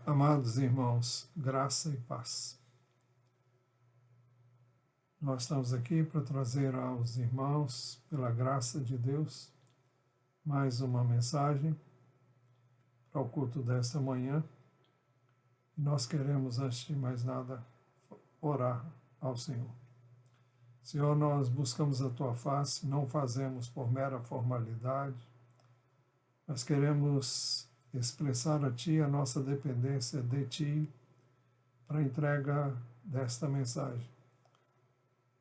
Amados irmãos, graça e paz. Nós estamos aqui para trazer aos irmãos, pela graça de Deus, mais uma mensagem para o culto desta manhã. E nós queremos, antes de mais nada, orar ao Senhor. Senhor, nós buscamos a Tua face, não fazemos por mera formalidade, mas queremos expressar a Ti a nossa dependência de Ti para a entrega desta mensagem.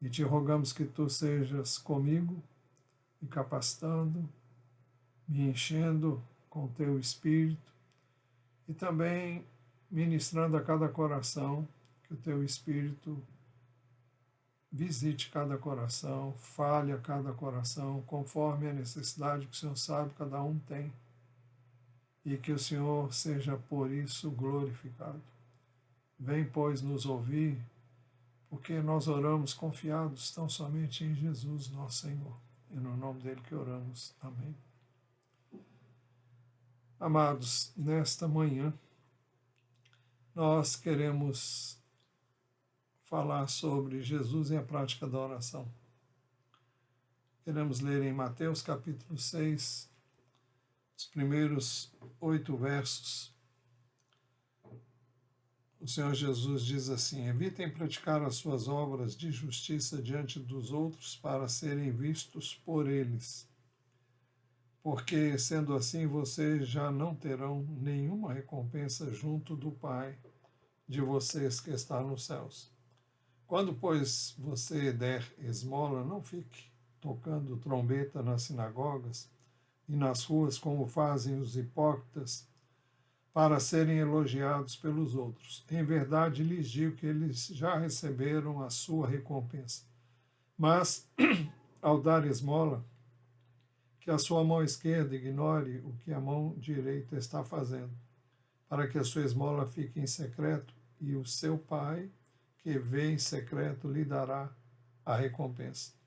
E te rogamos que Tu sejas comigo, me capacitando, me enchendo com Teu Espírito e também ministrando a cada coração, que o Teu Espírito visite cada coração, fale a cada coração, conforme a necessidade que o Senhor sabe cada um tem, e que o Senhor seja por isso glorificado. Vem, pois, nos ouvir, porque nós oramos confiados tão somente em Jesus, nosso Senhor. É no nome dele que oramos. Amém. Amados, nesta manhã, nós queremos falar sobre Jesus e a prática da oração. Queremos ler em Mateus capítulo 6, os primeiros 8 versos. O Senhor Jesus diz assim: evitem praticar as suas obras de justiça diante dos outros para serem vistos por eles, porque, sendo assim, vocês já não terão nenhuma recompensa junto do Pai de vocês que está nos céus. Quando, pois, você der esmola, não fique tocando trombeta nas sinagogas e nas ruas, como fazem os hipócritas, para serem elogiados pelos outros. Em verdade, lhes digo que eles já receberam a sua recompensa. Mas, ao dar esmola, que a sua mão esquerda ignore o que a mão direita está fazendo, para que a sua esmola fique em secreto, e o seu Pai, que vê em secreto, lhe dará a recompensa.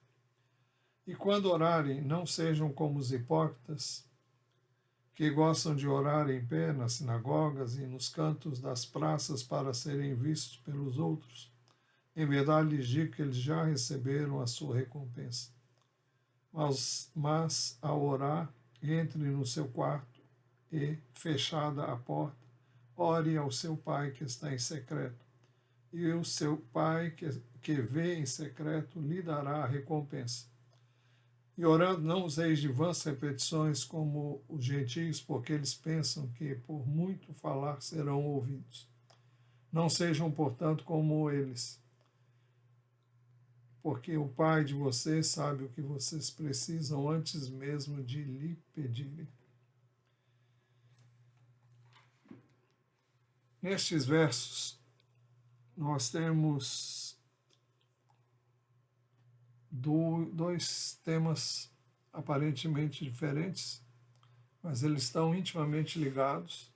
E quando orarem, não sejam como os hipócritas, que gostam de orar em pé nas sinagogas e nos cantos das praças para serem vistos pelos outros. Em verdade lhes digo que eles já receberam a sua recompensa. Mas ao orar, entre no seu quarto e, fechada a porta, ore ao seu Pai que está em secreto. E o seu Pai que vê em secreto lhe dará a recompensa. E orando, não useis de vãs repetições como os gentios, porque eles pensam que por muito falar serão ouvidos. Não sejam, portanto, como eles, porque o Pai de vocês sabe o que vocês precisam antes mesmo de lhe pedirem. Nestes versos, nós temos dois temas aparentemente diferentes, mas eles estão intimamente ligados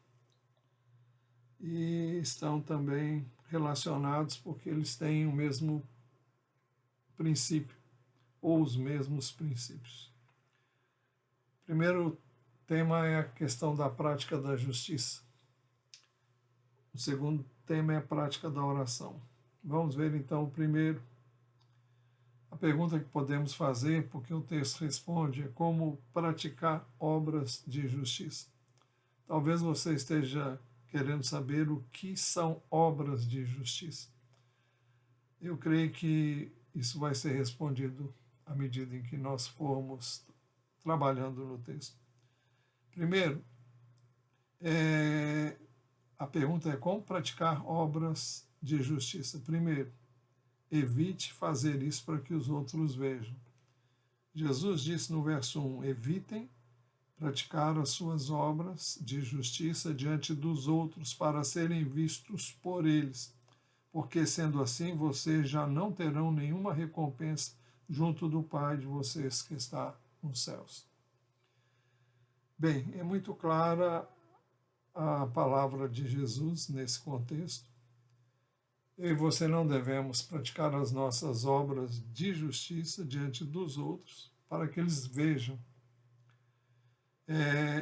e estão também relacionados porque eles têm o mesmo princípio, ou os mesmos princípios. O primeiro tema é a questão da prática da justiça. O segundo tema é a prática da oração. Vamos ver então o primeiro. A pergunta que podemos fazer, porque o texto responde, é como praticar obras de justiça. Talvez você esteja querendo saber o que são obras de justiça. Eu creio que isso vai ser respondido à medida em que nós formos trabalhando no texto. Primeiro, a pergunta é como praticar obras de justiça. Primeiro, evite fazer isso para que os outros vejam. Jesus disse no verso 1, evitem praticar as suas obras de justiça diante dos outros para serem vistos por eles, porque sendo assim vocês já não terão nenhuma recompensa junto do Pai de vocês que está nos céus. Bem, é muito clara a palavra de Jesus nesse contexto. Eu e você não devemos praticar as nossas obras de justiça diante dos outros para que eles vejam.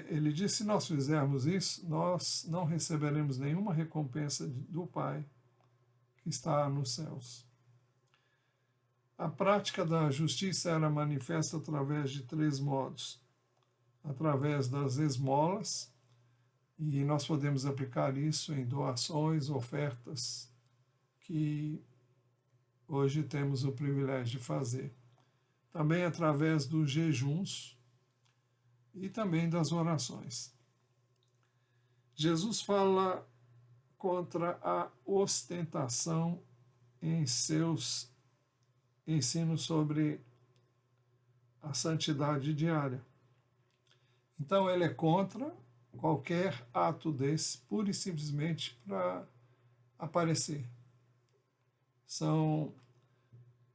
Ele diz: se nós fizermos isso, nós não receberemos nenhuma recompensa do Pai que está nos céus. A prática da justiça era manifesta através de 3 modos: através das esmolas, e nós podemos aplicar isso em doações, ofertas, que hoje temos o privilégio de fazer. Também através dos jejuns e também das orações. Jesus fala contra a ostentação em seus ensinos sobre a santidade diária. Então ele é contra qualquer ato desse, pura e simplesmente para aparecer. São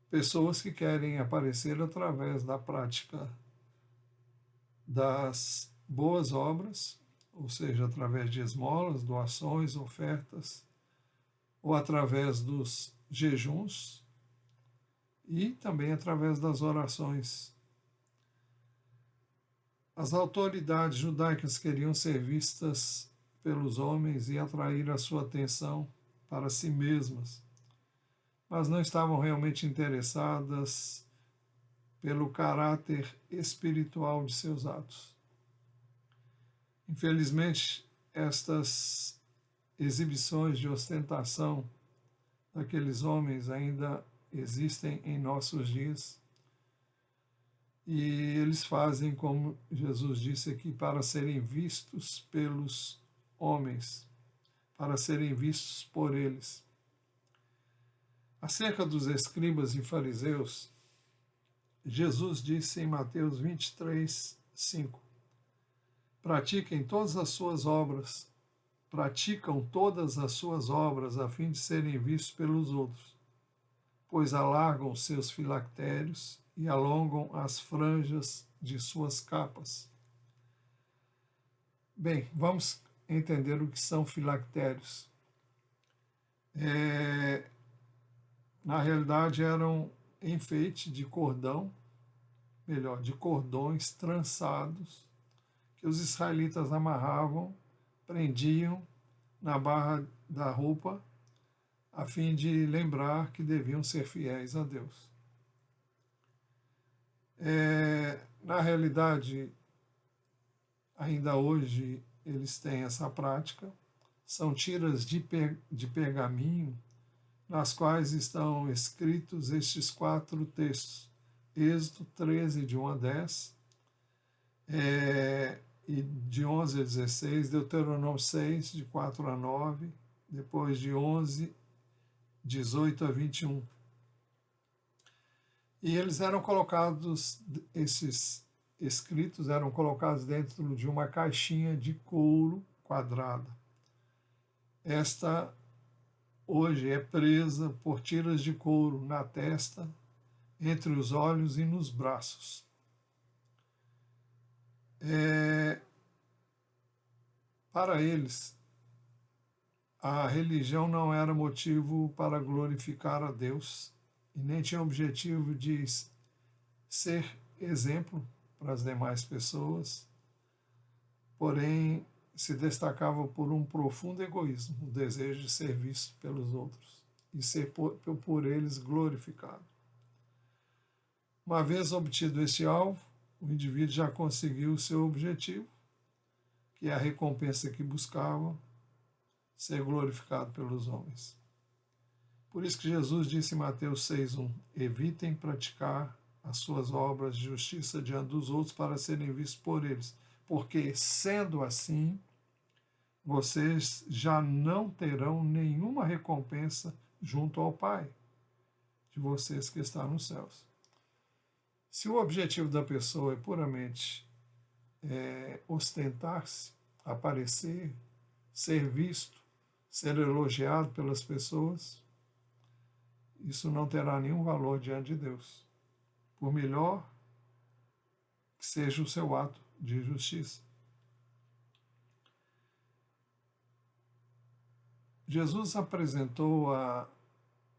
pessoas que querem aparecer através da prática das boas obras, ou seja, através de esmolas, doações, ofertas, ou através dos jejuns e também através das orações. As autoridades judaicas queriam ser vistas pelos homens e atrair a sua atenção para si mesmas, mas não estavam realmente interessadas pelo caráter espiritual de seus atos. Infelizmente, estas exibições de ostentação daqueles homens ainda existem em nossos dias, e eles fazem, como Jesus disse aqui, para serem vistos pelos homens, para serem vistos por eles. Acerca dos escribas e fariseus, Jesus disse em Mateus 23, 5: praticam todas as suas obras a fim de serem vistos pelos outros, pois alargam seus filactérios e alongam as franjas de suas capas. Bem, vamos entender o que são filactérios. Na realidade, eram enfeite de cordão, de cordões trançados, que os israelitas amarravam, prendiam na barra da roupa, a fim de lembrar que deviam ser fiéis a Deus. Na realidade, ainda hoje eles têm essa prática. São tiras de pergaminho, nas quais estão escritos estes 4 textos: Êxodo 13, de 1 a 10, e de 11 a 16, Deuteronômio 6, de 4 a 9, depois de 11, 18 a 21. E eles eram colocados, esses escritos eram colocados dentro de uma caixinha de couro quadrada. Esta hoje é presa por tiras de couro na testa, entre os olhos e nos braços. Para eles, a religião não era motivo para glorificar a Deus e nem tinha objetivo de ser exemplo para as demais pessoas, porém se destacava por um profundo egoísmo, o desejo de ser visto pelos outros e ser por eles glorificado. Uma vez obtido este alvo, o indivíduo já conseguiu o seu objetivo, que é a recompensa que buscava, ser glorificado pelos homens. Por isso que Jesus disse em Mateus 6,1: evitem praticar as suas obras de justiça diante dos outros para serem vistos por eles, porque, sendo assim, vocês já não terão nenhuma recompensa junto ao Pai de vocês que está nos céus. Se o objetivo da pessoa é puramente ostentar-se, aparecer, ser visto, ser elogiado pelas pessoas, isso não terá nenhum valor diante de Deus, por melhor que seja o seu ato de justiça. Jesus apresentou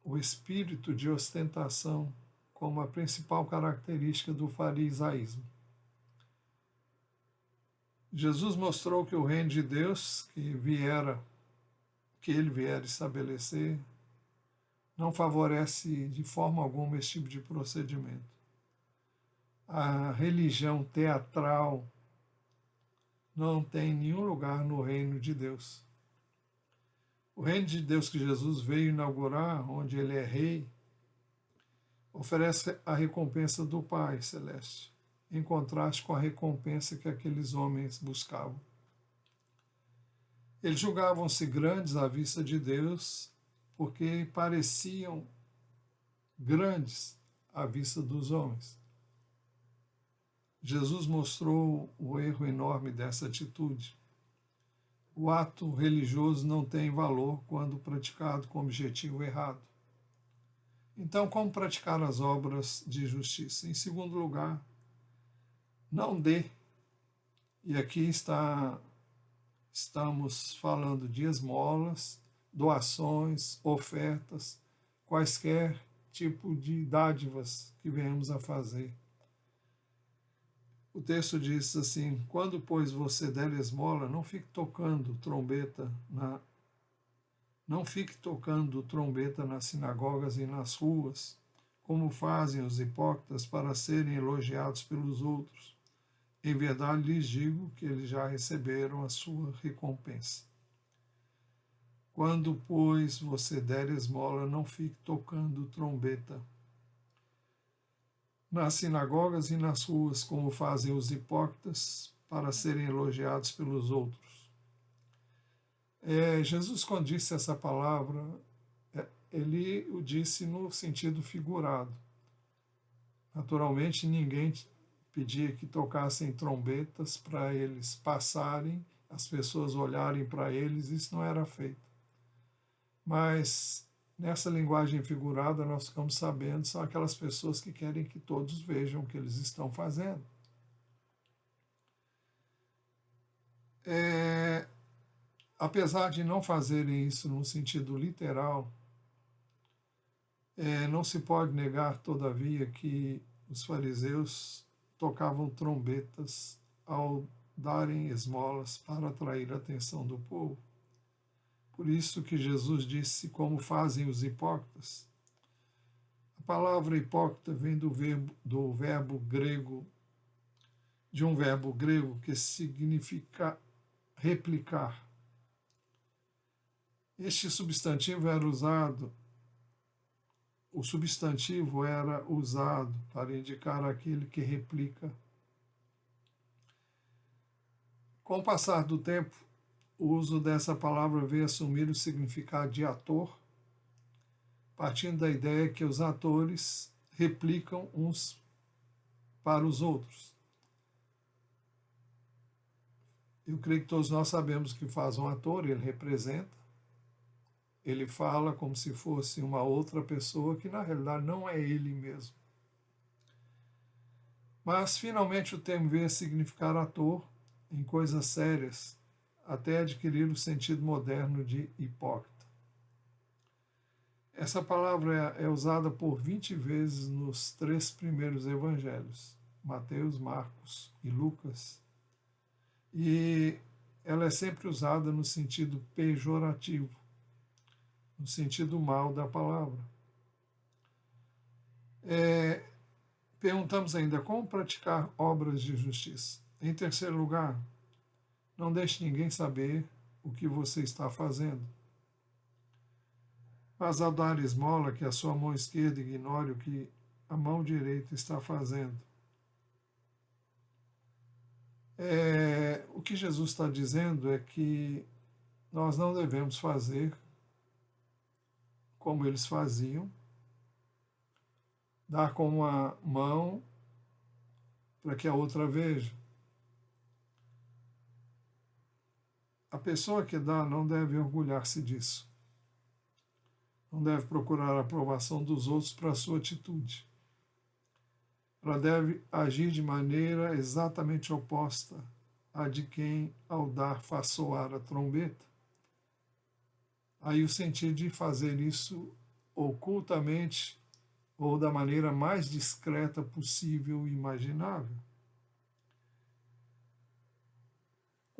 o espírito de ostentação como a principal característica do farisaísmo. Jesus mostrou que o reino de Deus que ele vier estabelecer, não favorece de forma alguma esse tipo de procedimento. A religião teatral não tem nenhum lugar no reino de Deus. O reino de Deus que Jesus veio inaugurar, onde ele é rei, oferece a recompensa do Pai Celeste, em contraste com a recompensa que aqueles homens buscavam. Eles julgavam-se grandes à vista de Deus porque pareciam grandes à vista dos homens. Jesus mostrou o erro enorme dessa atitude. O ato religioso não tem valor quando praticado com objetivo errado. Então, como praticar as obras de justiça? Em segundo lugar, não dê. E aqui estamos falando de esmolas, doações, ofertas, quaisquer tipo de dádivas que venhamos a fazer. O texto diz assim: quando, pois, você der esmola, não fique tocando trombeta nas sinagogas e nas ruas, como fazem os hipócritas para serem elogiados pelos outros. Em verdade lhes digo que eles já receberam a sua recompensa. Quando, pois, você der esmola, não fique tocando trombeta nas sinagogas e nas ruas, como fazem os hipócritas, para serem elogiados pelos outros. Jesus, quando disse essa palavra, ele o disse no sentido figurado. Naturalmente, ninguém pedia que tocassem trombetas para eles passarem, as pessoas olharem para eles, isso não era feito. Mas nessa linguagem figurada, nós ficamos sabendo, são aquelas pessoas que querem que todos vejam o que eles estão fazendo. Apesar de não fazerem isso no sentido literal, não se pode negar, todavia, que os fariseus tocavam trombetas ao darem esmolas para atrair a atenção do povo. Por isso que Jesus disse como fazem os hipócritas. A palavra hipócrita vem de um verbo grego que significa replicar. O substantivo era usado para indicar aquele que replica. Com o passar do tempo, o uso dessa palavra veio assumir o significado de ator, partindo da ideia que os atores replicam uns para os outros. Eu creio que todos nós sabemos que faz um ator, ele representa, ele fala como se fosse uma outra pessoa que na realidade não é ele mesmo. Mas finalmente o termo veio a significar ator em coisas sérias, até adquirir o sentido moderno de hipócrita. Essa palavra é usada por 20 vezes nos 3 primeiros evangelhos, Mateus, Marcos e Lucas, e ela é sempre usada no sentido pejorativo, no sentido mal da palavra. Perguntamos ainda como praticar obras de justiça. Em terceiro lugar, não deixe ninguém saber o que você está fazendo. Mas ao dar esmola, que a sua mão esquerda ignore o que a mão direita está fazendo. O que Jesus está dizendo é que nós não devemos fazer como eles faziam, dar com uma mão para que a outra veja. A pessoa que dá não deve orgulhar-se disso. Não deve procurar a aprovação dos outros para a sua atitude. Ela deve agir de maneira exatamente oposta à de quem, ao dar, faz soar a trombeta. Aí o sentido de fazer isso ocultamente ou da maneira mais discreta possível e imaginável.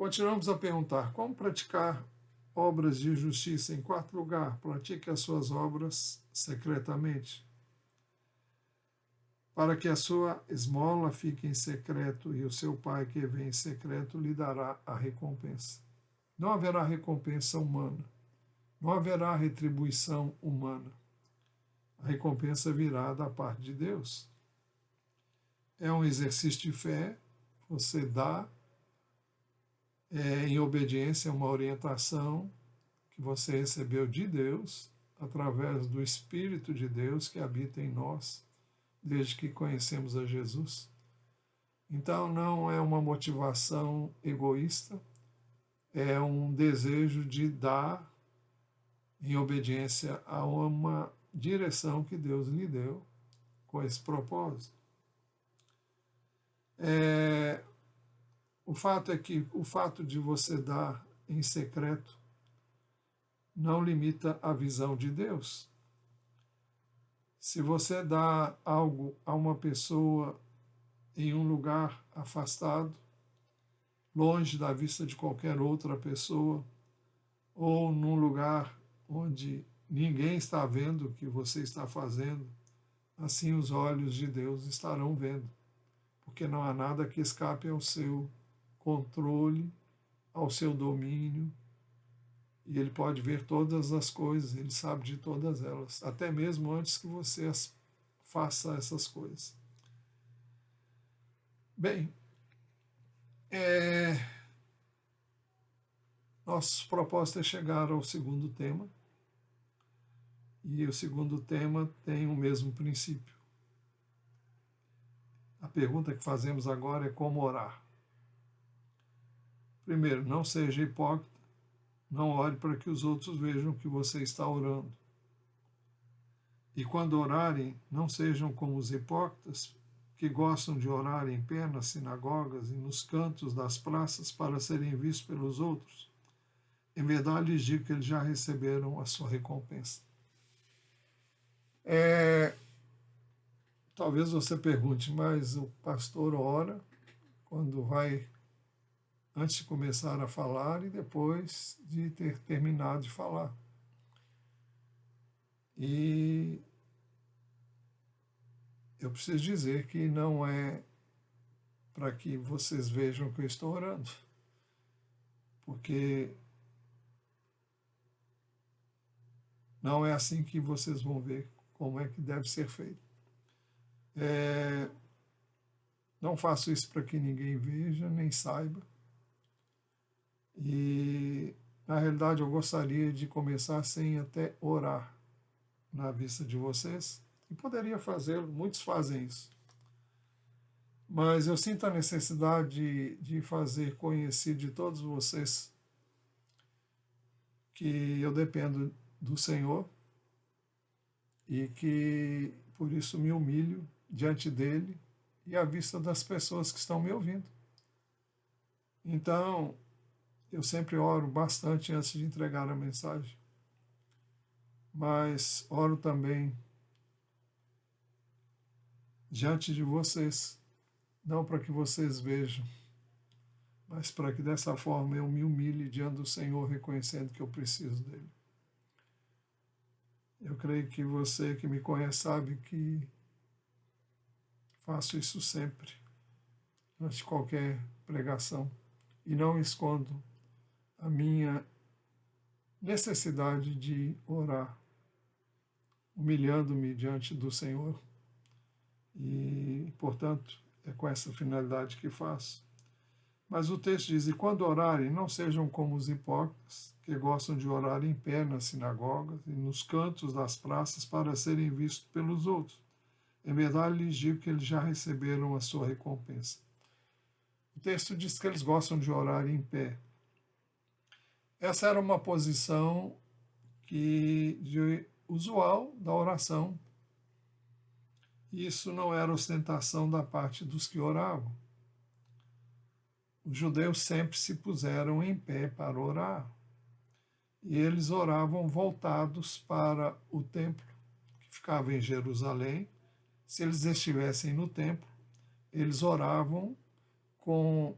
Continuamos a perguntar: como praticar obras de justiça? Em quarto lugar, pratique as suas obras secretamente, para que a sua esmola fique em secreto e o seu Pai que vem em secreto lhe dará a recompensa. Não haverá recompensa humana, não haverá retribuição humana. A recompensa virá da parte de Deus. É um exercício de fé, você dá em obediência a uma orientação que você recebeu de Deus, através do Espírito de Deus que habita em nós, desde que conhecemos a Jesus. Então não é uma motivação egoísta, é um desejo de dar em obediência a uma direção que Deus lhe deu com esse propósito. O fato é que o fato de você dar em secreto não limita a visão de Deus. Se você dá algo a uma pessoa em um lugar afastado, longe da vista de qualquer outra pessoa, ou num lugar onde ninguém está vendo o que você está fazendo, assim os olhos de Deus estarão vendo, porque não há nada que escape ao seu controle, ao seu domínio, e ele pode ver todas as coisas, ele sabe de todas elas, até mesmo antes que você faça essas coisas. Bem, nosso propósito é chegar ao segundo tema, e o segundo tema tem o mesmo princípio. A pergunta que fazemos agora é como orar. Primeiro, não seja hipócrita, não ore para que os outros vejam que você está orando. E quando orarem, não sejam como os hipócritas, que gostam de orar em pé nas sinagogas e nos cantos das praças para serem vistos pelos outros. Em verdade, lhes digo que eles já receberam a sua recompensa. Talvez você pergunte, mas o pastor ora quando vai, antes de começar a falar e depois de ter terminado de falar. E eu preciso dizer que não é para que vocês vejam que eu estou orando, porque não é assim que vocês vão ver como é que deve ser feito. Não faço isso para que ninguém veja, nem saiba. E, na realidade, eu gostaria de começar sem até orar na vista de vocês. E poderia fazê-lo, muitos fazem isso. Mas eu sinto a necessidade de fazer conhecido de todos vocês que eu dependo do Senhor e que, por isso, me humilho diante dele e à vista das pessoas que estão me ouvindo. Então, eu sempre oro bastante antes de entregar a mensagem, mas oro também diante de vocês, não para que vocês vejam, mas para que dessa forma eu me humilhe diante do Senhor, reconhecendo que eu preciso dele. Eu creio que você que me conhece sabe que faço isso sempre, antes de qualquer pregação, e não escondo a minha necessidade de orar, humilhando-me diante do Senhor. E, portanto, é com essa finalidade que faço. Mas o texto diz: e quando orarem, não sejam como os hipócritas, que gostam de orar em pé nas sinagogas e nos cantos das praças para serem vistos pelos outros. Em verdade, lhes digo que eles já receberam a sua recompensa. O texto diz que eles gostam de orar em pé. Essa era uma posição usual da oração. Isso não era ostentação da parte dos que oravam. Os judeus sempre se puseram em pé para orar. E eles oravam voltados para o templo, que ficava em Jerusalém. Se eles estivessem no templo, eles oravam com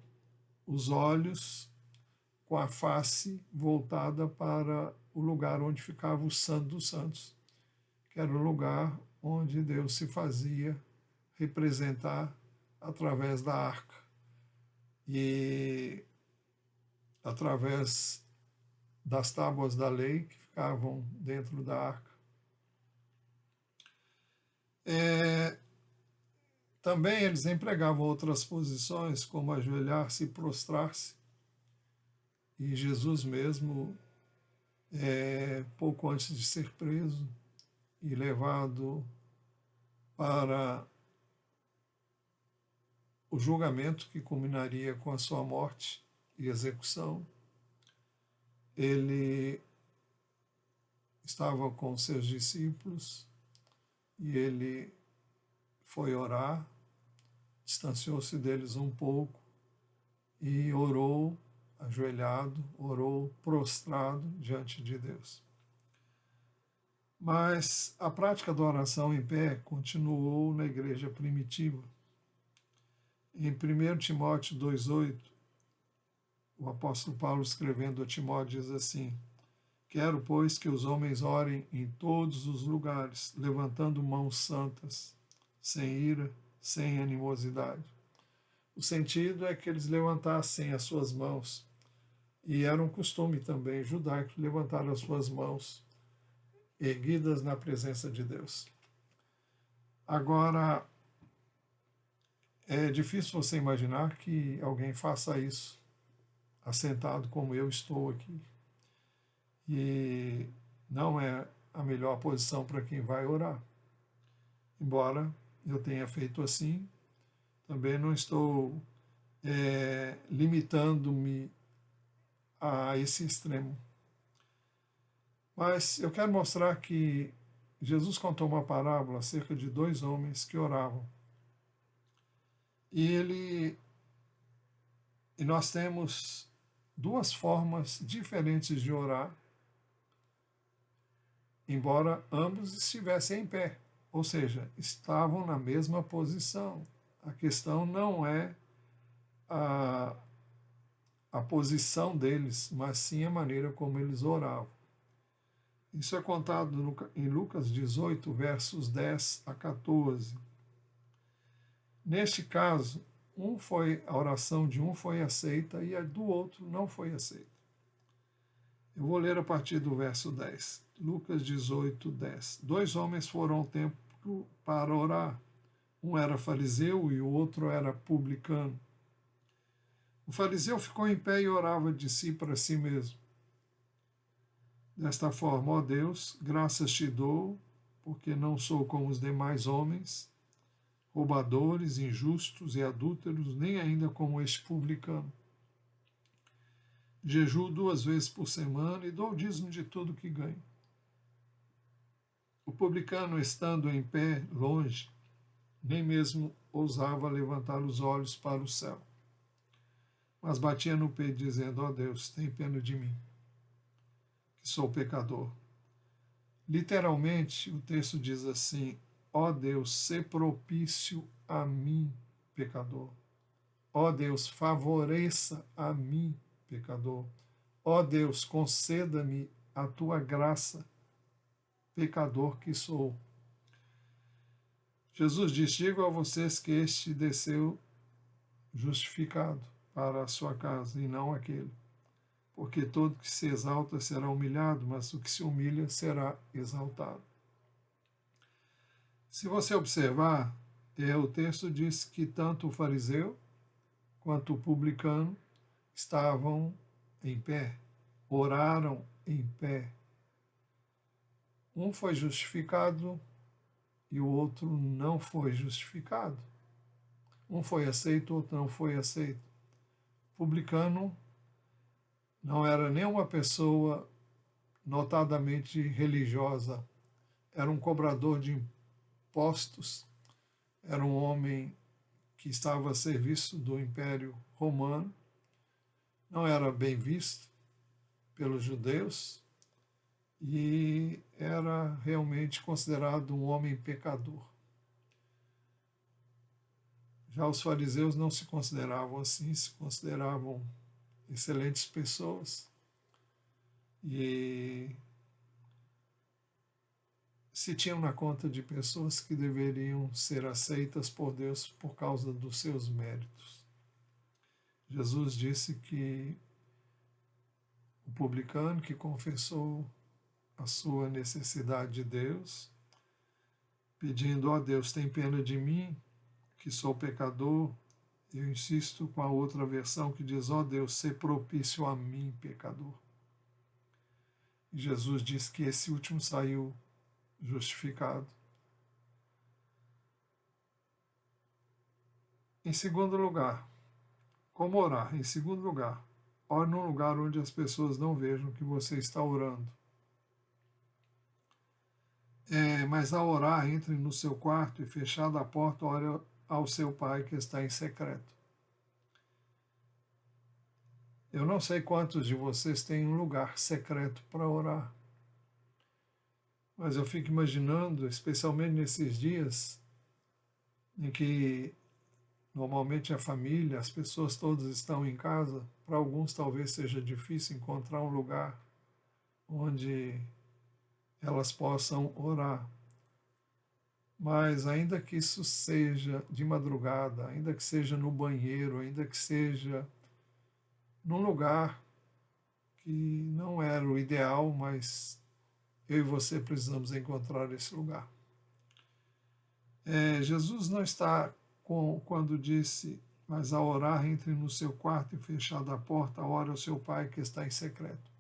os olhos com a face voltada para o lugar onde ficava o Santo dos Santos, que era o lugar onde Deus se fazia representar através da arca e através das tábuas da lei que ficavam dentro da arca. Também eles empregavam outras posições, como ajoelhar-se e prostrar-se. E Jesus mesmo, pouco antes de ser preso e levado para o julgamento que culminaria com a sua morte e execução, ele estava com seus discípulos e ele foi orar, distanciou-se deles um pouco e orou ajoelhado, orou prostrado diante de Deus. Mas a prática da oração em pé continuou na igreja primitiva. Em 1 Timóteo 2,8, o apóstolo Paulo, escrevendo a Timóteo, diz assim: quero, pois, que os homens orem em todos os lugares, levantando mãos santas, sem ira, sem animosidade. O sentido é que eles levantassem as suas mãos, e era um costume também judaico levantar as suas mãos erguidas na presença de Deus. Agora, é difícil você imaginar que alguém faça isso, assentado como eu estou aqui. E não é a melhor posição para quem vai orar. Embora eu tenha feito assim, também não estou limitando-me a esse extremo. Mas eu quero mostrar que Jesus contou uma parábola acerca de 2 homens que oravam. E nós temos 2 formas diferentes de orar, embora ambos estivessem em pé, ou seja, estavam na mesma posição. A questão não é a posição deles, mas sim a maneira como eles oravam. Isso é contado em Lucas 18, versos 10 a 14. Neste caso, a oração de um foi aceita e a do outro não foi aceita. Eu vou ler a partir do verso 10. Lucas 18, 10. 2 homens foram ao templo para orar. Um era fariseu e o outro era publicano. O fariseu ficou em pé e orava de si para si mesmo. Desta forma, ó Deus, graças te dou, porque não sou como os demais homens, roubadores, injustos e adúlteros, nem ainda como este publicano. Jejuo 2 vezes por semana e dou o dízimo de tudo que ganho. O publicano, estando em pé, longe, nem mesmo ousava levantar os olhos para o céu, mas batia no peito, dizendo: ó Deus, tem pena de mim, que sou pecador. Literalmente, o texto diz assim: ó Deus, sê propício a mim, pecador. Ó Deus, favoreça a mim, pecador. Ó Deus, conceda-me a tua graça, pecador que sou. Jesus diz: digo a vocês que este desceu justificado para a sua casa, e não aquele. Porque todo que se exalta será humilhado, mas o que se humilha será exaltado. Se você observar, o texto diz que tanto o fariseu quanto o publicano estavam em pé, oraram em pé. Um foi justificado e o outro não foi justificado. Um foi aceito, o outro não foi aceito. O publicano não era nem uma pessoa notadamente religiosa, era um cobrador de impostos, era um homem que estava a serviço do Império Romano, não era bem visto pelos judeus e era realmente considerado um homem pecador. Já os fariseus não se consideravam assim, se consideravam excelentes pessoas. E se tinham na conta de pessoas que deveriam ser aceitas por Deus por causa dos seus méritos. Jesus disse que o publicano que confessou a sua necessidade de Deus, pedindo: ó Deus, tem pena de mim, que sou pecador. Eu insisto com a outra versão que diz: ó Deus, sê propício a mim, pecador. E Jesus disse que esse último saiu justificado. Em segundo lugar, como orar? Em segundo lugar, ore num lugar onde as pessoas não vejam que você está orando. Mas ao orar, entre no seu quarto e, fechada a porta, ore ao seu Pai que está em secreto. Eu não sei quantos de vocês têm um lugar secreto para orar, mas eu fico imaginando, especialmente nesses dias em que normalmente a família, as pessoas todas estão em casa, para alguns talvez seja difícil encontrar um lugar onde elas possam orar. Mas ainda que isso seja de madrugada, ainda que seja no banheiro, ainda que seja num lugar que não era o ideal, mas eu e você precisamos encontrar esse lugar. Jesus não está quando disse: mas ao orar, entre no seu quarto e, fechada a porta, ore ao seu Pai que está em secreto.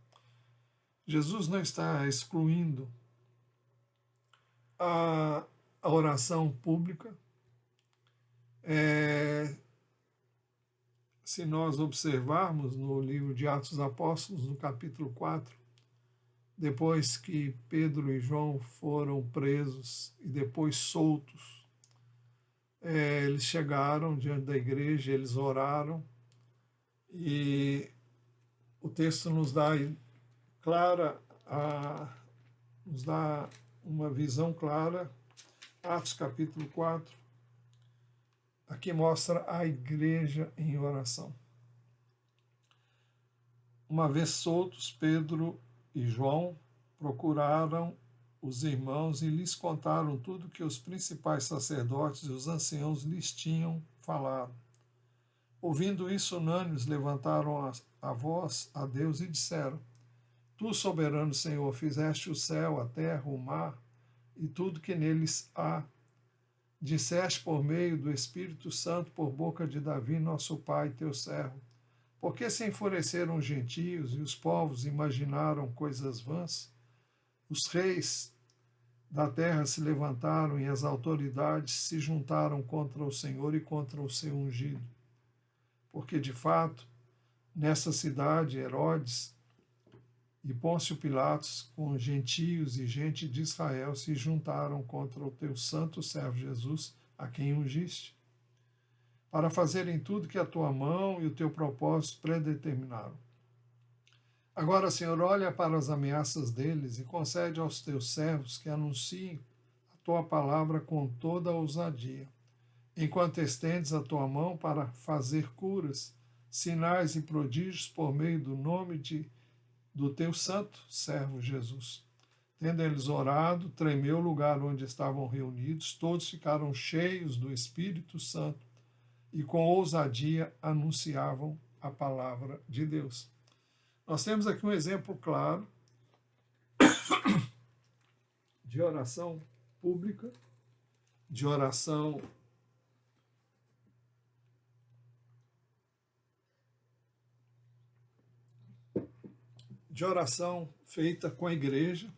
Jesus não está excluindo a oração pública. Se nós observarmos no livro de Atos dos Apóstolos, no capítulo 4, depois que Pedro e João foram presos e depois soltos, eles chegaram diante da igreja, eles oraram, e o texto nos dá nos dá uma visão clara. Atos capítulo 4, aqui mostra a igreja em oração. Uma vez soltos, Pedro e João procuraram os irmãos e lhes contaram tudo que os principais sacerdotes e os anciãos lhes tinham falado. Ouvindo isso, unânimes levantaram a voz a Deus e disseram: Tu, soberano Senhor, fizeste o céu, a terra, o mar e tudo que neles há. Disseste por meio do Espírito Santo, por boca de Davi, nosso pai, teu servo. Por que se enfureceram os gentios e os povos imaginaram coisas vãs? Os reis da terra se levantaram e as autoridades se juntaram contra o Senhor e contra o seu ungido. Porque, de fato, nessa cidade, Herodes e Pôncio Pilatos, com gentios e gente de Israel, se juntaram contra o teu santo servo Jesus, a quem ungiste, para fazerem tudo que a tua mão e o teu propósito predeterminaram. Agora, Senhor, olha para as ameaças deles e concede aos teus servos que anunciem a tua palavra com toda a ousadia, enquanto estendes a tua mão para fazer curas, sinais e prodígios por meio do nome do teu santo servo Jesus. Tendo eles orado, tremeu o lugar onde estavam reunidos, todos ficaram cheios do Espírito Santo e com ousadia anunciavam a palavra de Deus. Nós temos aqui um exemplo claro de oração pública, de oração feita com a igreja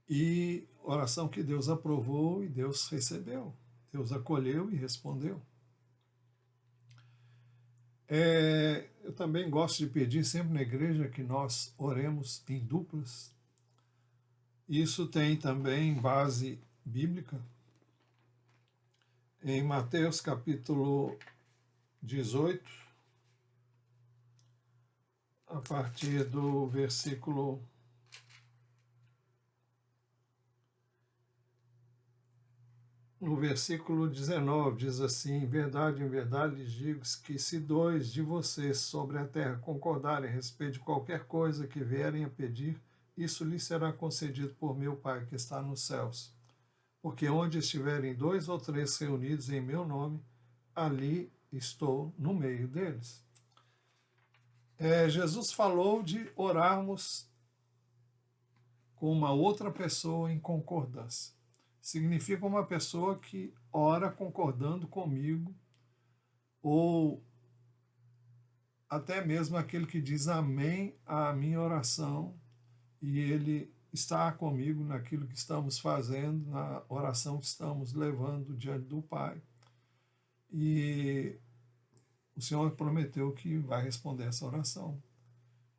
e oração que Deus aprovou e Deus recebeu, Deus acolheu e respondeu. Eu também gosto de pedir sempre na igreja que nós oremos em duplas. Isso tem também base bíblica. Em Mateus capítulo 18, a partir do versículo 1 no versículo 19, diz assim: em verdade lhes digo que se dois de vocês sobre a terra concordarem a respeito de qualquer coisa que vierem a pedir, isso lhes será concedido por meu Pai que está nos céus. Porque onde estiverem dois ou três reunidos em meu nome, ali estou no meio deles. Jesus falou de orarmos com uma outra pessoa em concordância. Significa uma pessoa que ora concordando comigo, ou até mesmo aquele que diz amém à minha oração, e ele está comigo naquilo que estamos fazendo, na oração que estamos levando diante do Pai. E o Senhor prometeu que vai responder essa oração.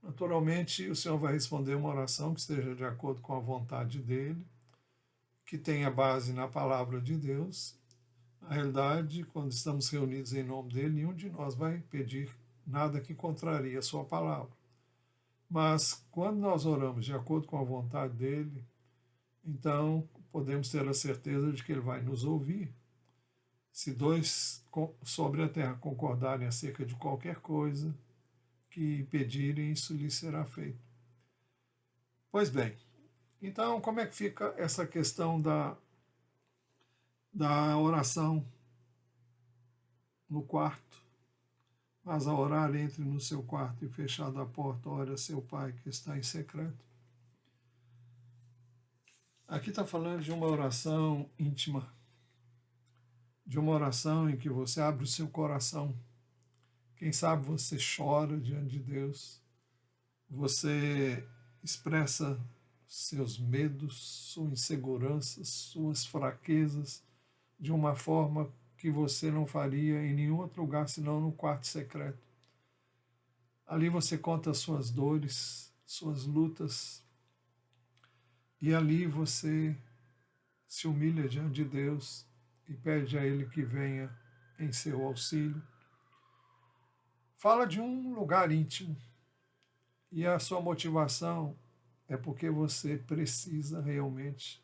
Naturalmente, o Senhor vai responder uma oração que esteja de acordo com a vontade dEle, que tenha base na palavra de Deus. Na realidade, quando estamos reunidos em nome dEle, nenhum de nós vai pedir nada que contrarie a sua palavra. Mas quando nós oramos de acordo com a vontade dEle, então podemos ter a certeza de que Ele vai nos ouvir. Se dois sobre a terra concordarem acerca de qualquer coisa que pedirem, isso lhes será feito. Pois bem, então como é que fica essa questão da oração no quarto? Mas a orar, entre no seu quarto e fechada a porta, ore a seu Pai que está em secreto. Aqui está falando de uma oração íntima, de uma oração em que você abre o seu coração. Quem sabe você chora diante de Deus, você expressa seus medos, suas inseguranças, suas fraquezas, de uma forma que você não faria em nenhum outro lugar senão no quarto secreto. Ali você conta suas dores, suas lutas, e ali você se humilha diante de Deus e pede a Ele que venha em seu auxílio. Fala de um lugar íntimo, e a sua motivação é porque você precisa realmente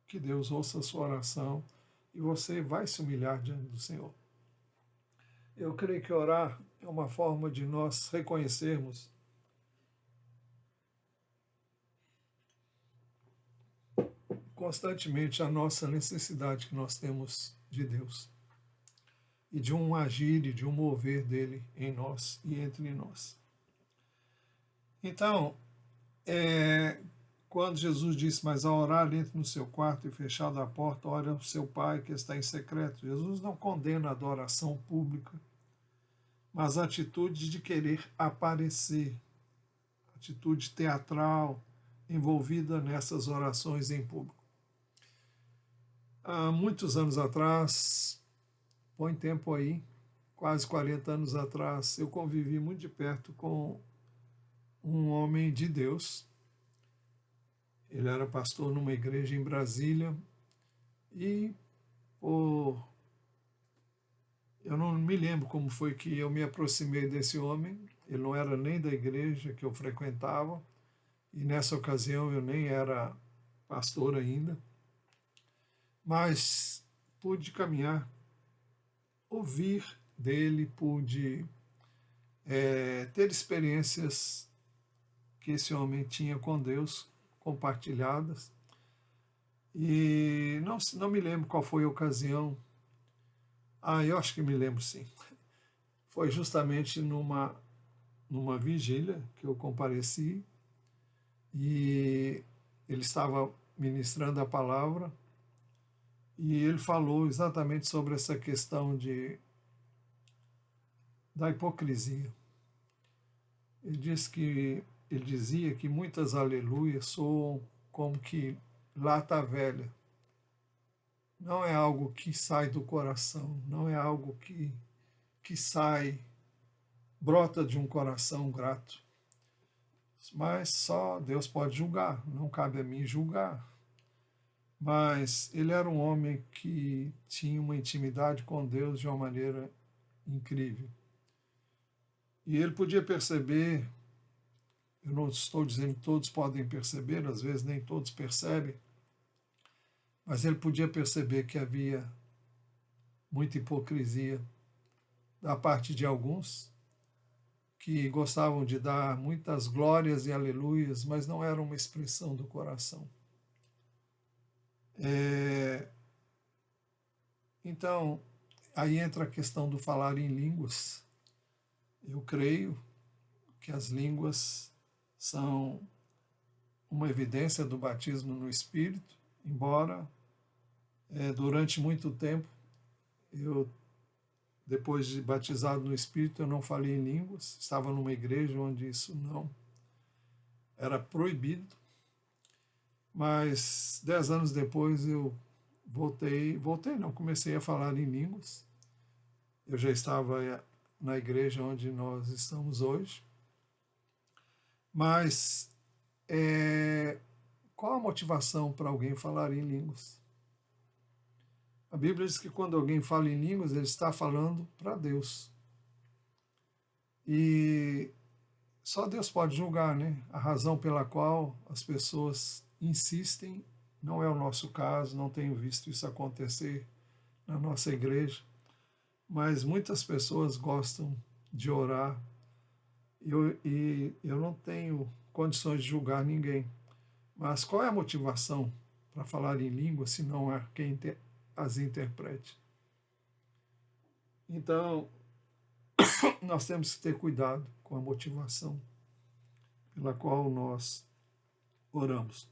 que Deus ouça a sua oração e você vai se humilhar diante do Senhor. Eu creio que orar é uma forma de nós reconhecermos constantemente a nossa necessidade que nós temos de Deus e de um agir e de um mover dele em nós e entre nós. Então, quando Jesus disse, mas ao orar, entre no seu quarto e fechada a porta, ore ao seu Pai que está em secreto. Jesus não condena a adoração pública, mas a atitude de querer aparecer, atitude teatral, envolvida nessas orações em público. Há muitos anos atrás, põe tempo aí, quase 40 anos atrás, eu convivi muito de perto com um homem de Deus. Ele era pastor numa igreja em Brasília e eu não me lembro como foi que eu me aproximei desse homem. Ele não era nem da igreja que eu frequentava e nessa ocasião eu nem era pastor ainda, mas pude caminhar, ouvir dele, pude ter experiências que esse homem tinha com Deus compartilhadas, e não me lembro qual foi a ocasião. Eu acho que me lembro sim. Foi justamente numa vigília que eu compareci, e ele estava ministrando a palavra, e ele falou exatamente sobre essa questão da hipocrisia. Ele dizia que muitas aleluias soam como que lata velha. Não é algo que sai do coração, não é algo que sai, brota de um coração grato. Mas só Deus pode julgar, não cabe a mim julgar. Mas ele era um homem que tinha uma intimidade com Deus de uma maneira incrível. E ele podia perceber, eu não estou dizendo que todos podem perceber, às vezes nem todos percebem, Mas ele podia perceber que havia muita hipocrisia da parte de alguns que gostavam de dar muitas glórias e aleluias, mas não era uma expressão do coração. Então, aí entra a questão do falar em línguas. Eu creio que as línguas são uma evidência do batismo no Espírito, embora durante muito tempo, depois de batizado no Espírito, eu não falei em línguas, estava numa igreja onde isso não era proibido, mas 10 anos depois eu comecei a falar em línguas. Eu já estava na igreja onde nós estamos hoje, mas qual a motivação para alguém falar em línguas? A Bíblia diz que quando alguém fala em línguas, ele está falando para Deus. E só Deus pode julgar, né? A razão pela qual as pessoas insistem não é o nosso caso, não tenho visto isso acontecer na nossa igreja, mas muitas pessoas gostam de orar e eu não tenho condições de julgar ninguém. Mas qual é a motivação para falar em língua se não há quem as interprete? Então, nós temos que ter cuidado com a motivação pela qual nós oramos.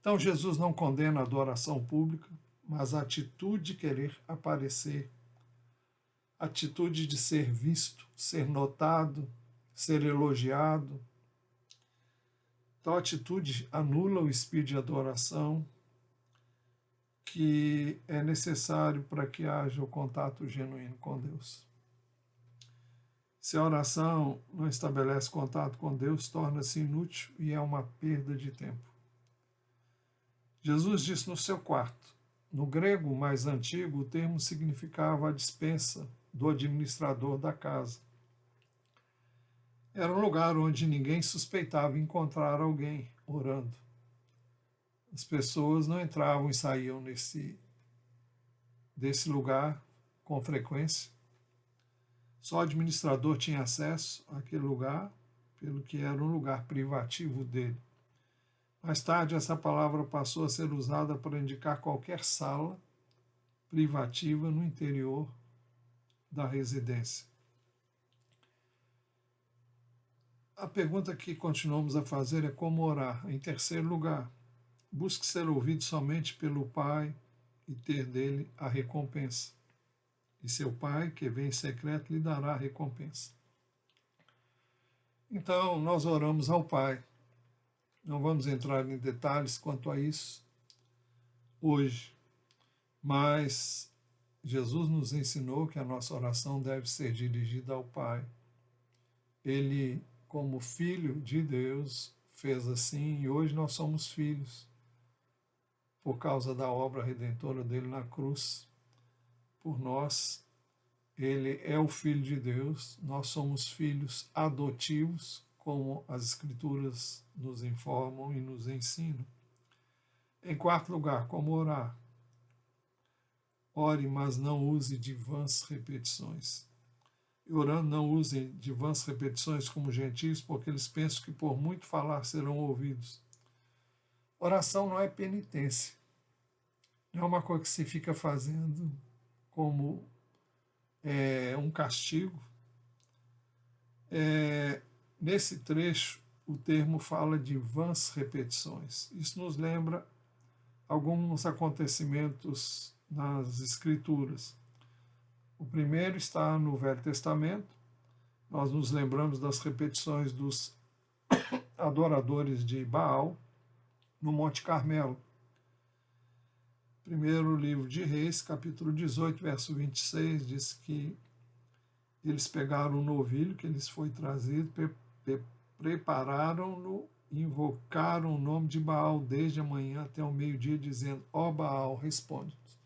Então, Jesus não condena a adoração pública, mas a atitude de querer aparecer, a atitude de ser visto, ser notado, ser elogiado. Tal atitude anula o espírito de adoração que é necessário para que haja o contato genuíno com Deus. Se a oração não estabelece contato com Deus, torna-se inútil e é uma perda de tempo. Jesus disse no seu quarto. No grego mais antigo, o termo significava a dispensa do administrador da casa. Era um lugar onde ninguém suspeitava encontrar alguém orando. As pessoas não entravam e saíam desse lugar com frequência. Só o administrador tinha acesso àquele lugar, pelo que era um lugar privativo dele. Mais tarde, essa palavra passou a ser usada para indicar qualquer sala privativa no interior da residência. A pergunta que continuamos a fazer é como orar. Em terceiro lugar, busque ser ouvido somente pelo Pai e ter dele a recompensa. E seu Pai, que vem em secreto, lhe dará a recompensa. Então, nós oramos ao Pai. Não vamos entrar em detalhes quanto a isso hoje, mas Jesus nos ensinou que a nossa oração deve ser dirigida ao Pai. Ele, como Filho de Deus, fez assim e hoje nós somos filhos por causa da obra redentora dele na cruz. Por nós, ele é o Filho de Deus, nós somos filhos adotivos, como as Escrituras nos informam e nos ensinam. Em quarto lugar, como orar? Ore, mas não use de vãs repetições. E orando, não use de vãs repetições como gentios, porque eles pensam que por muito falar serão ouvidos. Oração não é penitência. Não é uma coisa que se fica fazendo como um castigo. Nesse trecho, o termo fala de vãs repetições. Isso nos lembra alguns acontecimentos nas Escrituras. O primeiro está no Velho Testamento. Nós nos lembramos das repetições dos adoradores de Baal no Monte Carmelo. Primeiro livro de Reis, capítulo 18, verso 26, diz que eles pegaram um novilho que lhes foi trazido, prepararam-no, invocaram o nome de Baal desde a manhã até o meio-dia, dizendo: ó Baal, responde-nos.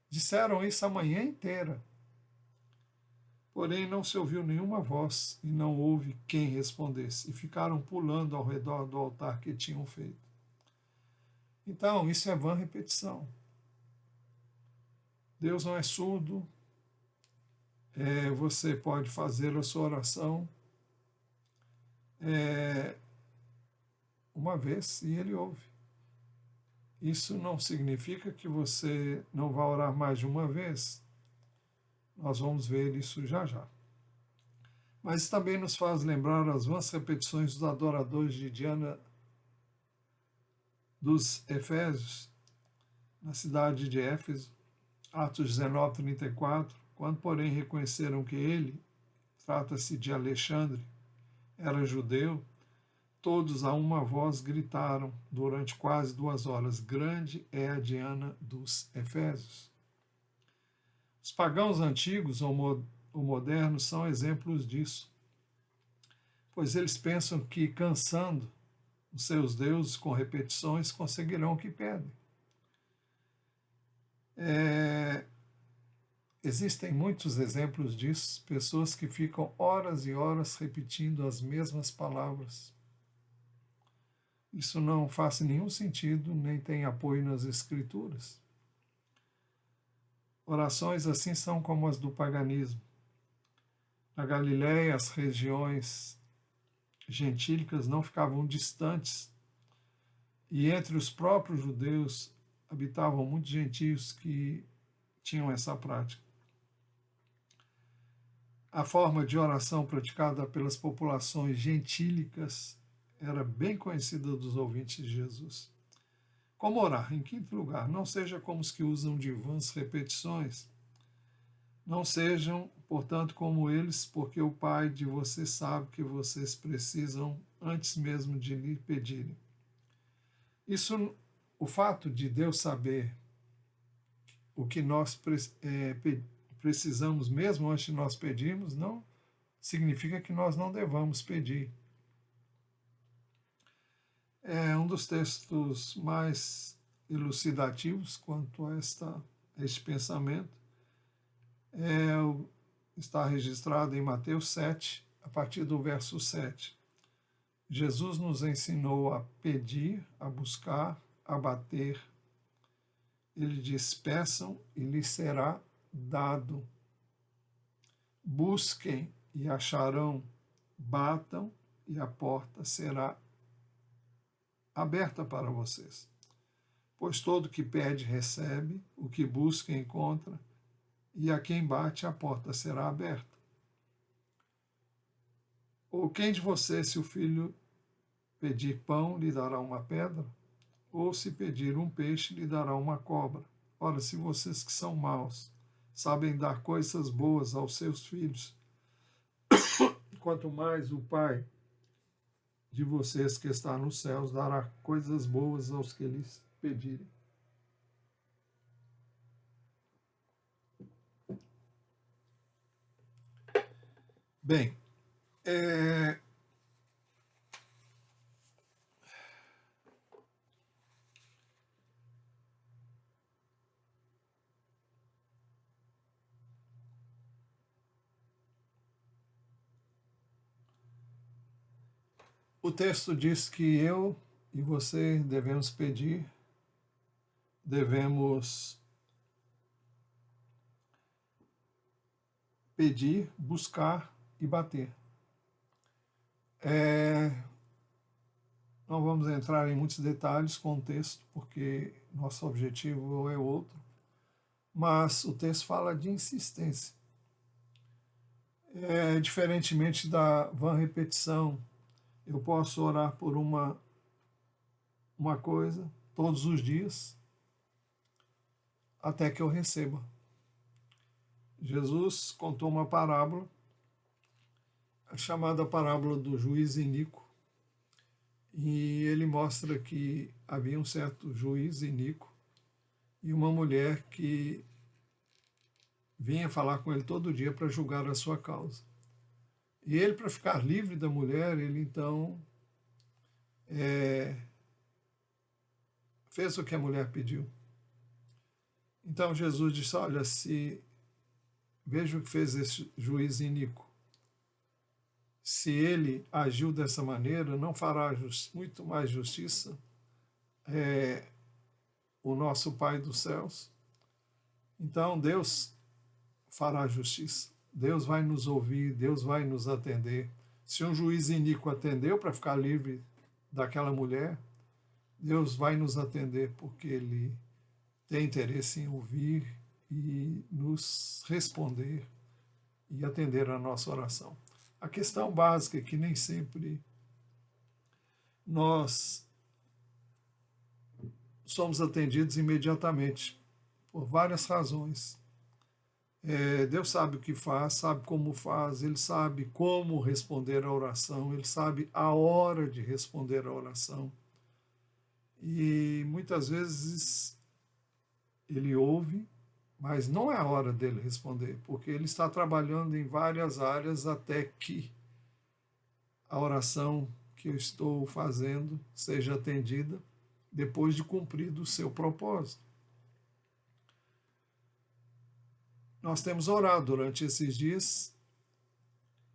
Disseram isso a manhã inteira. Porém, não se ouviu nenhuma voz e não houve quem respondesse, e ficaram pulando ao redor do altar que tinham feito. Então, isso é vã repetição. Deus não é surdo, você pode fazer a sua oração uma vez e Ele ouve. Isso não significa que você não vai orar mais de uma vez. Nós vamos ver isso já já. Mas também nos faz lembrar as vãs repetições dos adoradores de Diana dos Efésios, na cidade de Éfeso, Atos 19, 34, quando, porém, reconheceram que ele, trata-se de Alexandre, era judeu, todos a uma voz gritaram durante quase 2 horas: grande é a Diana dos Efésios. Os pagãos antigos ou modernos são exemplos disso, pois eles pensam que, cansando os seus deuses com repetições, conseguirão o que pedem. Existem muitos exemplos disso, pessoas que ficam horas e horas repetindo as mesmas palavras. Isso não faz nenhum sentido, nem tem apoio nas Escrituras. Orações assim são como as do paganismo. Na Galiléia, as regiões gentílicas não ficavam distantes, e entre os próprios judeus habitavam muitos gentios que tinham essa prática. A forma de oração praticada pelas populações gentílicas era bem conhecida dos ouvintes de Jesus. Como orar? Em quinto lugar, não seja como os que usam de vãs repetições. Não sejam, portanto, como eles, porque o Pai de vocês sabe que vocês precisam antes mesmo de lhe pedirem. Isso, o fato de Deus saber o que nós precisamos mesmo antes de nós pedirmos, não significa que nós não devamos pedir. É um dos textos mais elucidativos quanto a este pensamento. Está registrado em Mateus 7, a partir do verso 7. Jesus nos ensinou a pedir, a buscar, a bater. Ele diz: peçam e lhes será dado. Busquem e acharão. Batam e a porta será aberta para vocês. Pois todo que pede recebe, o que busca encontra, e a quem bate a porta será aberta. Ou quem de vocês, se o filho pedir pão, lhe dará uma pedra? Ou se pedir um peixe, lhe dará uma cobra? Ora, se vocês que são maus sabem dar coisas boas aos seus filhos, quanto mais o Pai de vocês que está nos céus dará coisas boas aos que lhes pedirem. Bem, o texto diz que eu e você devemos pedir, buscar e bater. Não vamos entrar em muitos detalhes com o texto, porque nosso objetivo é outro, mas o texto fala de insistência. Diferentemente da vã repetição, eu posso orar por uma coisa todos os dias, até que eu receba. Jesus contou uma parábola, a chamada parábola do juiz iníquo, e ele mostra que havia um certo juiz iníquo e uma mulher que vinha falar com ele todo dia para julgar a sua causa. E ele, para ficar livre da mulher, ele então fez o que a mulher pediu. Então Jesus disse: olha, veja o que fez esse juiz iníquo. Se ele agiu dessa maneira, não fará muito mais justiça o nosso Pai dos céus? Então Deus fará justiça. Deus vai nos ouvir, Deus vai nos atender. Se um juiz iníquo atendeu para ficar livre daquela mulher, Deus vai nos atender porque Ele tem interesse em ouvir e nos responder e atender a nossa oração. A questão básica é que nem sempre nós somos atendidos imediatamente, por várias razões. Deus sabe o que faz, sabe como faz, Ele sabe como responder a oração, Ele sabe a hora de responder a oração. E muitas vezes Ele ouve, mas não é a hora dele responder, porque Ele está trabalhando em várias áreas até que a oração que eu estou fazendo seja atendida depois de cumprido o seu propósito. Nós temos orado durante esses dias,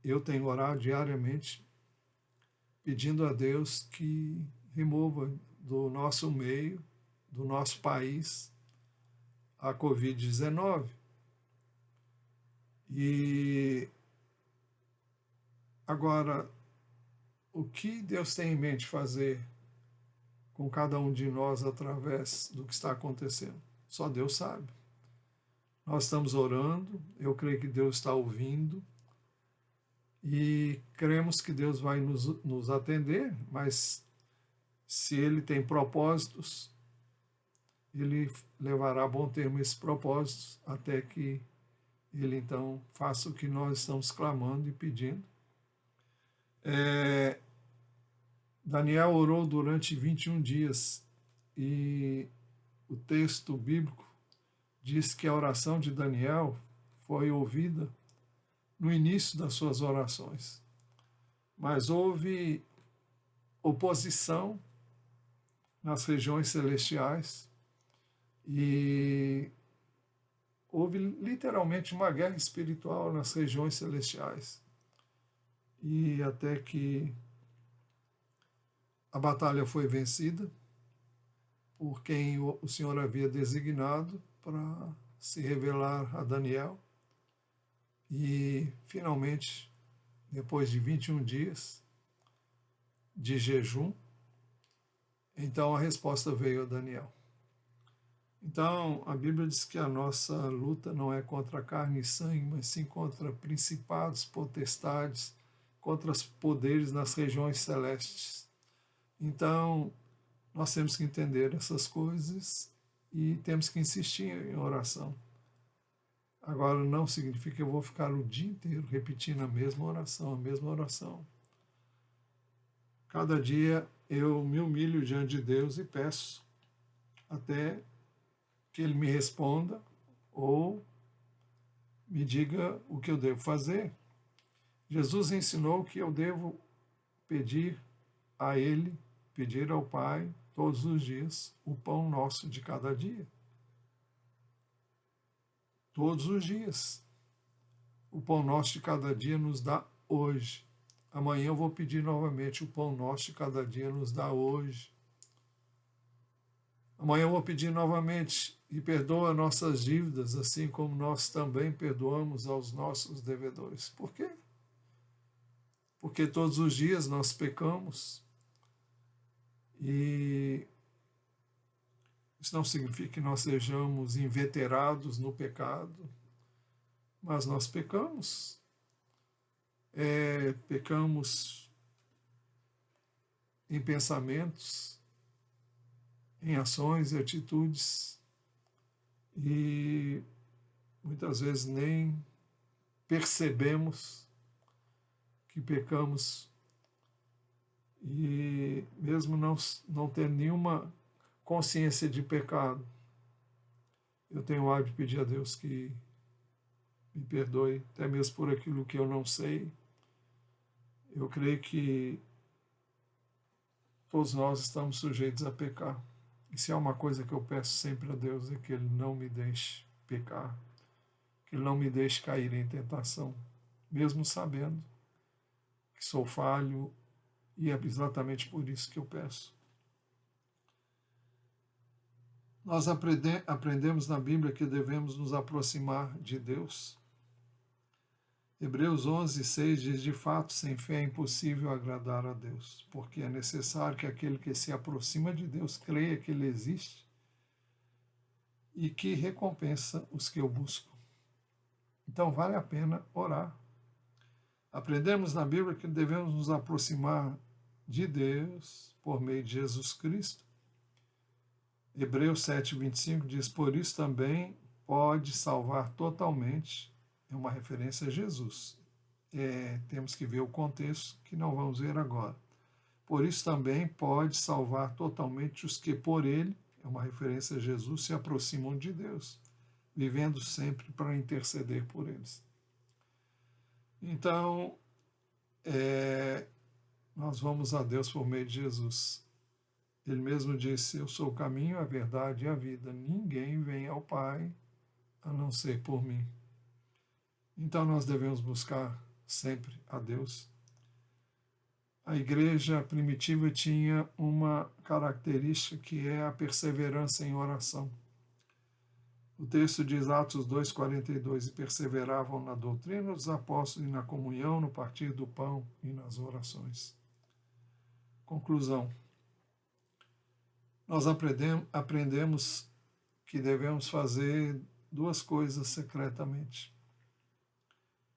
eu tenho orado diariamente, pedindo a Deus que remova do nosso meio, do nosso país, a Covid-19. E agora, o que Deus tem em mente fazer com cada um de nós através do que está acontecendo? Só Deus sabe. Nós estamos orando, eu creio que Deus está ouvindo e cremos que Deus vai nos atender, mas se Ele tem propósitos, Ele levará a bom termo esses propósitos até que Ele então faça o que nós estamos clamando e pedindo. Daniel orou durante 21 dias e o texto bíblico diz que a oração de Daniel foi ouvida no início das suas orações. Mas houve oposição nas regiões celestiais e houve literalmente uma guerra espiritual nas regiões celestiais. E até que a batalha foi vencida por quem o Senhor havia designado para se revelar a Daniel. E, finalmente, depois de 21 dias de jejum, então a resposta veio a Daniel. Então, a Bíblia diz que a nossa luta não é contra carne e sangue, mas sim contra principados, potestades, contra os poderes nas regiões celestes. Então, nós temos que entender essas coisas e temos que insistir em oração. Agora, não significa que eu vou ficar o dia inteiro repetindo a mesma oração, a mesma oração. Cada dia eu me humilho diante de Deus e peço até que Ele me responda ou me diga o que eu devo fazer. Jesus ensinou que eu devo pedir a Ele, pedir ao Pai, todos os dias, o pão nosso de cada dia. Todos os dias. O pão nosso de cada dia nos dá hoje. Amanhã eu vou pedir novamente o pão nosso de cada dia nos dá hoje. Amanhã eu vou pedir novamente e perdoa nossas dívidas, assim como nós também perdoamos aos nossos devedores. Por quê? Porque todos os dias nós pecamos e isso não significa que nós sejamos inveterados no pecado, mas nós pecamos. Pecamos em pensamentos, em ações e atitudes, e muitas vezes nem percebemos que pecamos, e mesmo não ter nenhuma consciência de pecado, eu tenho o hábito de pedir a Deus que me perdoe, até mesmo por aquilo que eu não sei. Eu creio que todos nós estamos sujeitos a pecar. E se há uma coisa que eu peço sempre a Deus é que Ele não me deixe pecar, que Ele não me deixe cair em tentação, mesmo sabendo que sou falho, e é exatamente por isso que eu peço. Nós aprendemos na Bíblia que devemos nos aproximar de Deus. Hebreus 11:6 diz: de fato, sem fé é impossível agradar a Deus, porque é necessário que aquele que se aproxima de Deus creia que Ele existe e que recompensa os que o buscam. Então vale a pena orar. Aprendemos na Bíblia que devemos nos aproximar de Deus por meio de Jesus Cristo. Hebreus 7:25 diz: por isso também pode salvar totalmente. É uma referência a Jesus. Temos que ver o contexto, que não vamos ver agora. Por isso também pode salvar totalmente os que por ele, é uma referência a Jesus, se aproximam de Deus, vivendo sempre para interceder por eles. Então, nós vamos a Deus por meio de Jesus. Ele mesmo disse: eu sou o caminho, a verdade e a vida. Ninguém vem ao Pai a não ser por mim. Então nós devemos buscar sempre a Deus. A igreja primitiva tinha uma característica que é a perseverança em oração. O texto diz, Atos 2:42, e perseveravam na doutrina dos apóstolos e na comunhão, no partir do pão e nas orações. Conclusão. Nós aprendemos que devemos fazer duas coisas secretamente.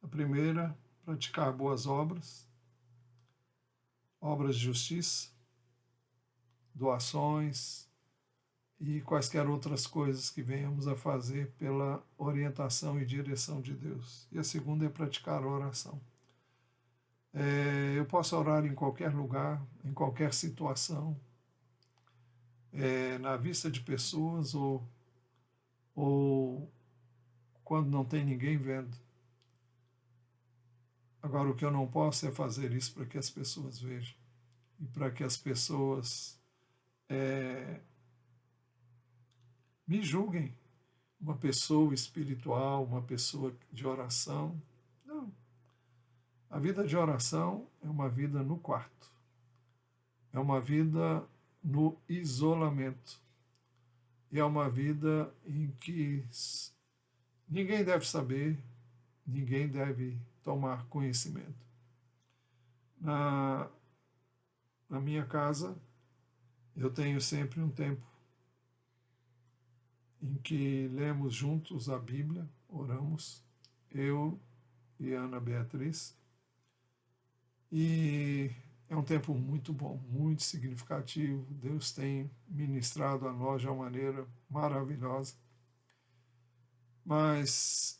A primeira, praticar boas obras, obras de justiça, doações e quaisquer outras coisas que venhamos a fazer pela orientação e direção de Deus. E a segunda é praticar a oração. Eu posso orar em qualquer lugar, em qualquer situação, na vista de pessoas ou quando não tem ninguém vendo. Agora, o que eu não posso é fazer isso para que as pessoas vejam e para que as pessoas me julguem. Uma pessoa espiritual, uma pessoa de oração. Não. A vida de oração é uma vida no quarto. É uma vida no isolamento. E é uma vida em que ninguém deve saber, ninguém deve tomar conhecimento. Na minha casa, eu tenho sempre um tempo em que lemos juntos a Bíblia, oramos, eu e Ana Beatriz, e é um tempo muito bom, muito significativo. Deus tem ministrado a nós de uma maneira maravilhosa, mas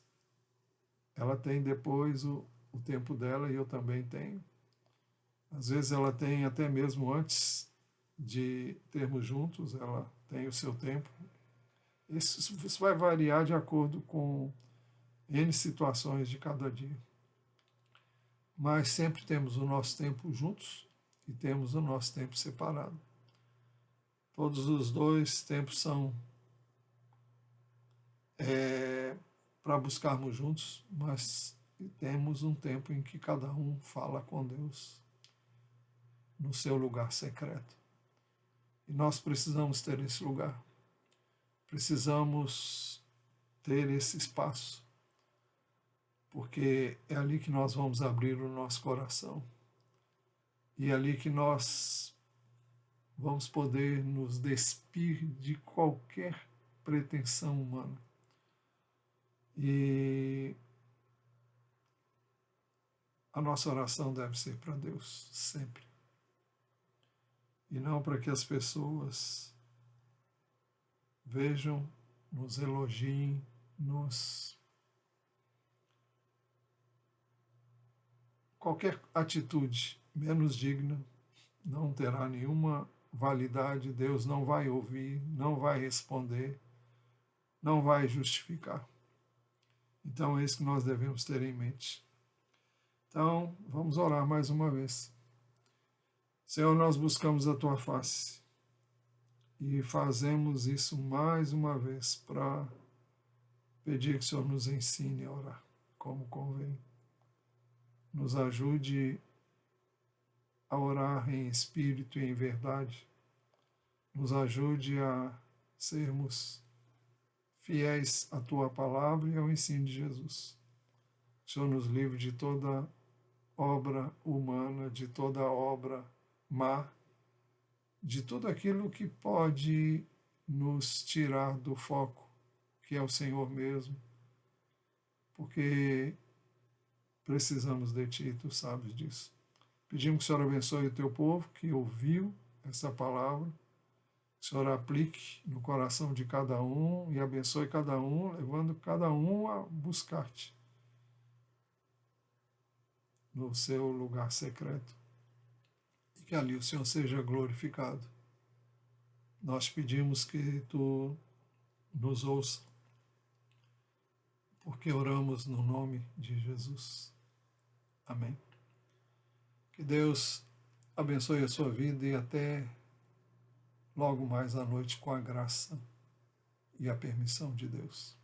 ela tem depois o tempo dela e eu também tenho. Às vezes ela tem até mesmo antes de termos juntos, ela tem o seu tempo. Isso vai variar de acordo com N situações de cada dia. Mas sempre temos o nosso tempo juntos e temos o nosso tempo separado. Todos os dois tempos são para buscarmos juntos, mas temos um tempo em que cada um fala com Deus no seu lugar secreto. E nós precisamos ter esse lugar. Precisamos ter esse espaço, porque é ali que nós vamos abrir o nosso coração. E é ali que nós vamos poder nos despir de qualquer pretensão humana. E a nossa oração deve ser para Deus, sempre. E não para que as pessoas vejam, nos elogiem, qualquer atitude menos digna não terá nenhuma validade, Deus não vai ouvir, não vai responder, não vai justificar. Então é isso que nós devemos ter em mente. Então, vamos orar mais uma vez. Senhor, nós buscamos a Tua face e fazemos isso mais uma vez para pedir que o Senhor nos ensine a orar como convém. Nos ajude a orar em espírito e em verdade. Nos ajude a sermos fiéis à tua palavra e ao ensino de Jesus. O Senhor nos livre de toda obra humana, de toda obra má, de tudo aquilo que pode nos tirar do foco, que é o Senhor mesmo, porque precisamos de Ti, Tu sabes disso. Pedimos que o Senhor abençoe o Teu povo que ouviu essa palavra, que o Senhor aplique no coração de cada um e abençoe cada um, levando cada um a buscar-te no seu lugar secreto e que ali o Senhor seja glorificado. Nós pedimos que Tu nos ouça, porque oramos no nome de Jesus. Amém. Que Deus abençoe a sua vida e até logo mais à noite com a graça e a permissão de Deus.